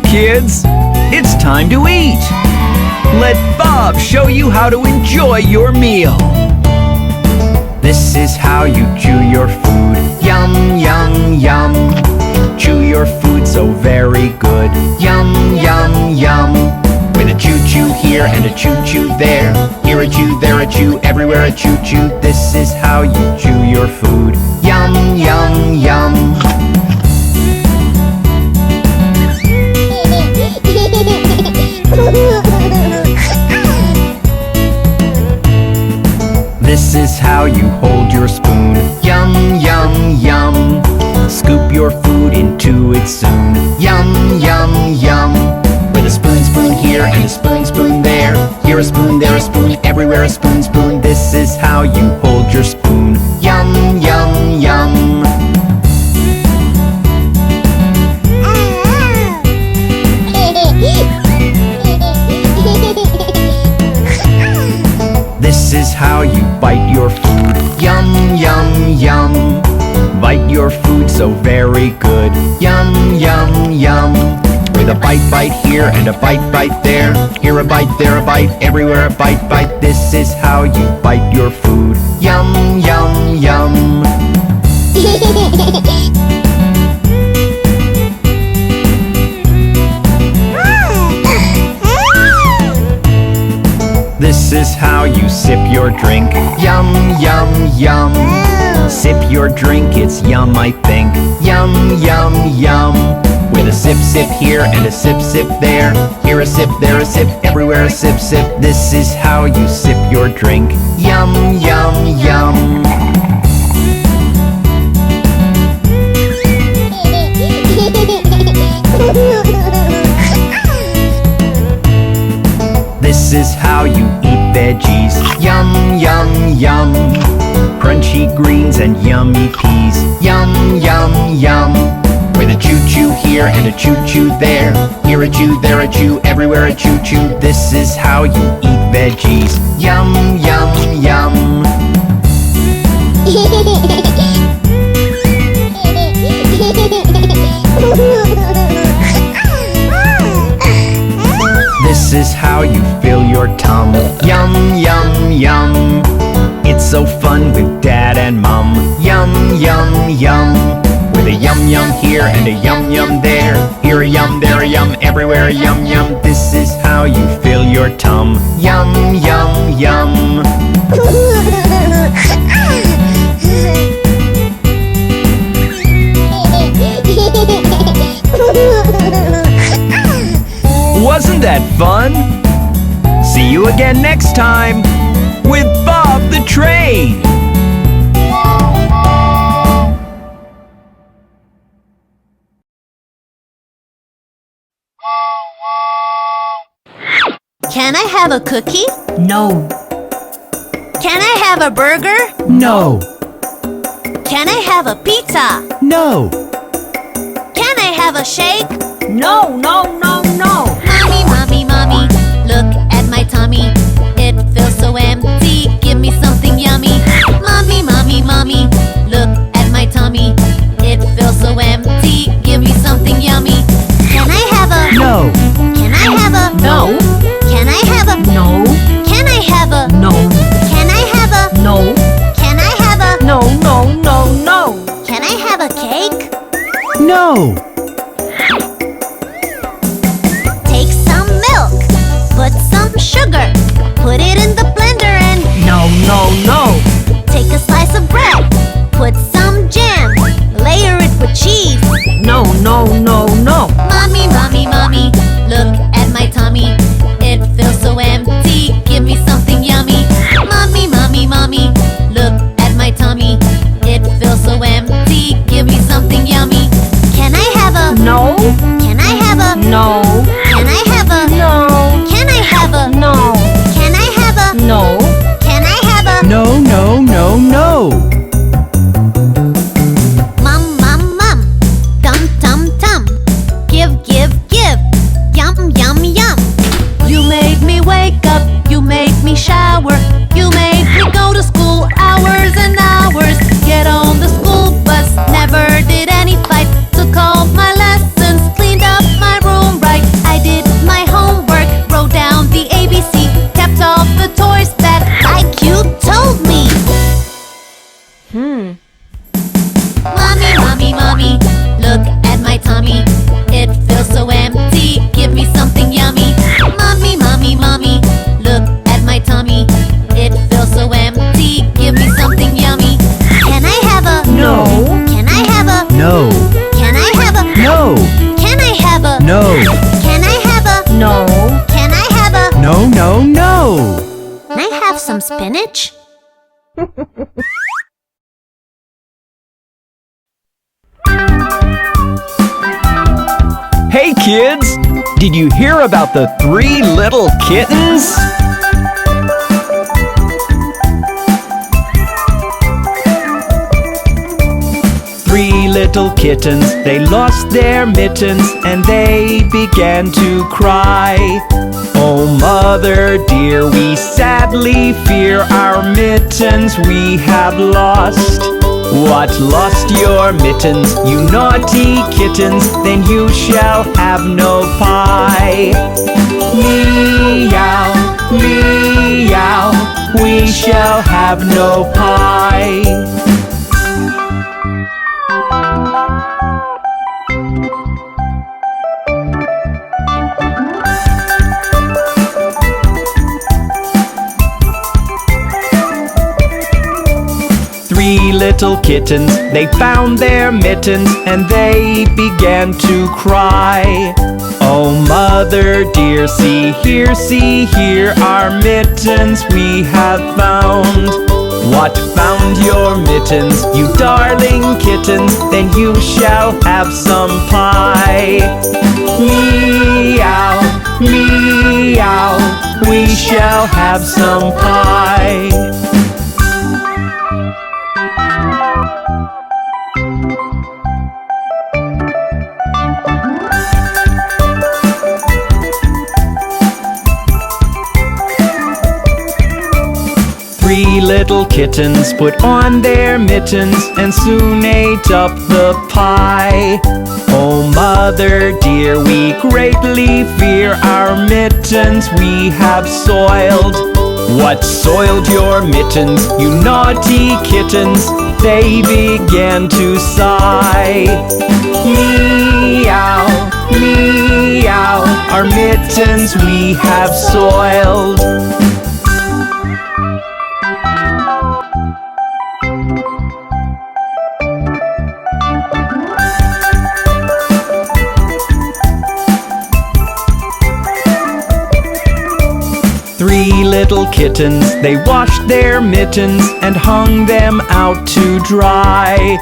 kids. It's time to eat. Let Bob show you how to enjoy your meal. This is how you chew your food. Yum, yum, yum. Chew your food so very good. Yum, yum, yum. With a choo-choo here and a choo-choo there. Here a chew, there a chew, everywhere a choo-choo. This is how you chew your food. Yum, yum, yum. This is how you hold your spoon. Yum, yum, yum. Scoop your food into it soon. Yum, yum, yum. With a spoon, spoon here and a spoon, spoon there. Here a spoon, there a spoon, everywhere a spoon, spoon. This is how you hold your spoon. Yum, yum, yum. This is how you bite your food. Yum, yum, yum. Bite your food so very good. Yum, yum, yum. With a bite here and a bite there. Here a bite, there a bite, everywhere a bite. This is how you bite your food. Yum, yum, yum. This is how you sip your drink. Yum, yum, yum. Sip your drink, it's yum, I think. Yum, yum, yum. With a sip, sip here and a sip, sip there. Here a sip, there a sip, everywhere a sip, sip. This is how you sip your drink. Yum, yum, yum. This is how you eat veggies. Yum, yum, yum. Crunchy greens and yummy peas. Yum, yum, yum. With a choo-choo here and a choo-choo there. Here a chew, there a chew, everywhere a choo-choo. This is how you eat veggies. Yum, yum, yum. This is how you fill your tum. Yum, yum, yum. It's so fun with Dad and Mum. Yum, yum, yum. With a yum, yum here and a yum, yum there. Here a yum, there a yum, everywhere a yum, yum. This is how you fill your tum. Yum, yum, yum. Wasn't that fun? See you again next time with Bob the Train. Can I have a cookie? No. Can I have a burger? No. Can I have a pizza? No. Can I have a shake? No, no, no, no. Mommy, mommy, mommy, look at my tummy. It feels so empty, give me something yummy. Mommy, mommy, mommy, look at my tummy. It feels so empty, give me something yummy. Can I have a... No. Can I have a... No. Can I have a... No. Can I have a... No. Can I have a... No. Can I have a... No, no, no, no. Can I have a cake? No. Take some spinach? Hey kids! Did you hear about the 3 little kittens? Three little kittens, they lost their mittens and they began to cry. Oh mother dear, we sadly fear our mittens we have lost. What, lost your mittens, you naughty kittens? Then you shall have no pie. Meow, meow, we shall have no pie. 3 little kittens, they found their mittens and they began to cry. Oh mother dear, see here, our mittens we have found. What, found your mittens, you darling kittens? Then you shall have some pie. Meow, meow, we shall have some pie. 3 little kittens put on their mittens and soon ate up the pie. Oh mother dear, we greatly fear our mittens we have soiled. What, soiled your mittens, you naughty kittens? They began to sigh. Meow, meow, our mittens we have soiled. 3 little kittens, they washed their mittens and hung them out to dry.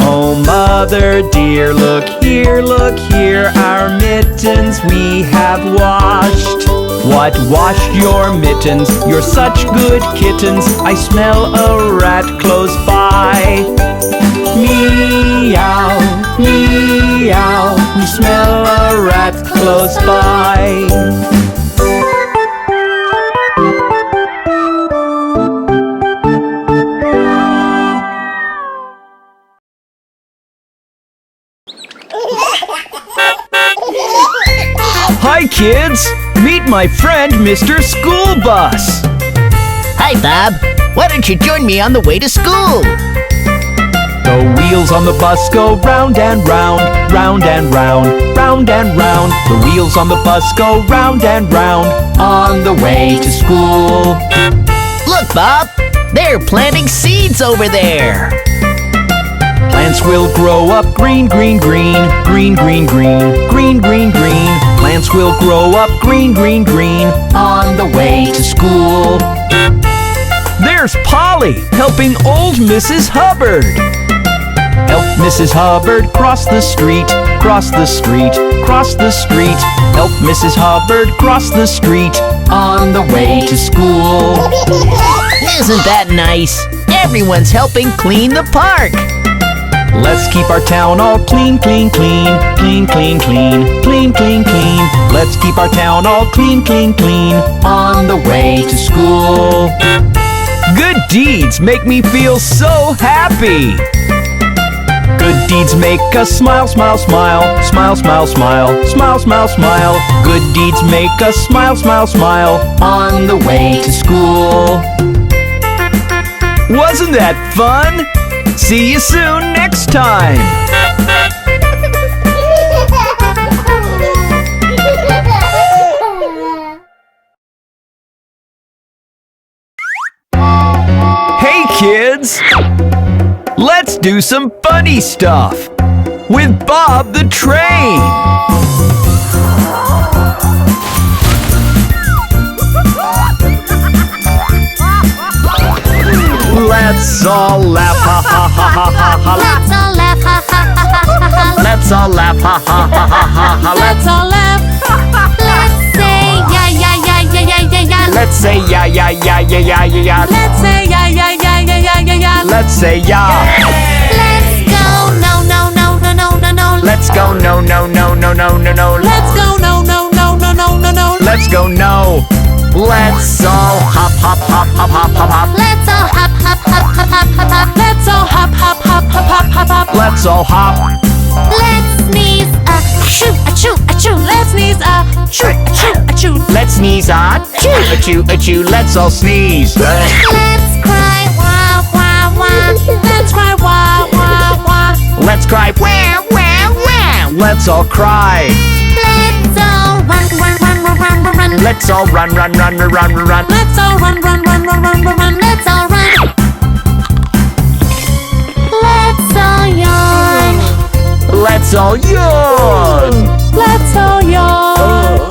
Oh mother dear, look here, our mittens we have washed. What, washed your mittens? You're such good kittens, I smell a rat close by. Meow, meow, we smell a rat close by. Hi kids! Meet my friend Mr. School Bus! Hi, Bob. Why don't you join me on the way to school? The wheels on the bus go round and round, round and round, round and round. The wheels on the bus go round and round, on the way to school. Look, Bob. They're planting seeds over there. Plants will grow up green, green, green, green, green, green, green, green, green. Plants will grow up green, green, green, on the way to school. There's Polly helping old Mrs. Hubbard. Help Mrs. Hubbard cross the street, cross the street, cross the street. Help Mrs. Hubbard cross the street, on the way to school. Isn't that nice? Everyone's helping clean the park. Let's keep our town all clean, clean, clean, clean, clean, clean, clean, clean, clean. Let's keep our town all clean, clean, clean, on the way to school. Good deeds make me feel so happy. Good deeds make us smile, smile, smile, smile, smile, smile, smile, smile, smile. Good deeds make us smile, smile, smile, on the way to school. Wasn't that fun? See you soon next time! Hey kids! Let's do some funny stuff with Bob the Train! Let's all laugh, ha ha ha ha ha ha. Let's all laugh, ha ha ha ha ha ha. Let's all laugh, ha ha ha ha ha ha. Let's all laugh. Let's say ya ya ya ya ya ya ya. Let's say ya ya ya ya ya ya ya. Let's say ya ya ya ya ya ya ya. Let's say ya. Let's go no no no no no no no. Let's go no no no no no no no. Let's go no no no no no no no. Let's go no. Let's all hop hop hop hop hop hop hop. Let's all hop hop hop hop hop hop hop. Let's all hop hop hop hop hop hop hop. Let's all hop. Let's sneeze achoo achoo achoo. Let's sneeze achoo achoo achoo. Let's sneeze, achoo, achoo, achoo. Let's all sneeze. Let's cry wah wah wah. Let's cry wah wah wah. Let's cry, wah, wah, wah. Let's all cry. Let's all run run run run run run run. Let's all run, run, run, run, run, run. Let's all run run run run run run run. Let's all run. Let's all yawn. Let's all yawn. Let's all yawn.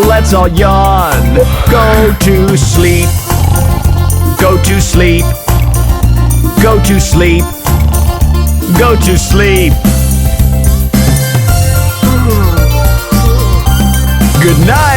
Let's all yawn. Go to sleep. Go to sleep. Go to sleep. Go to sleep. Good night.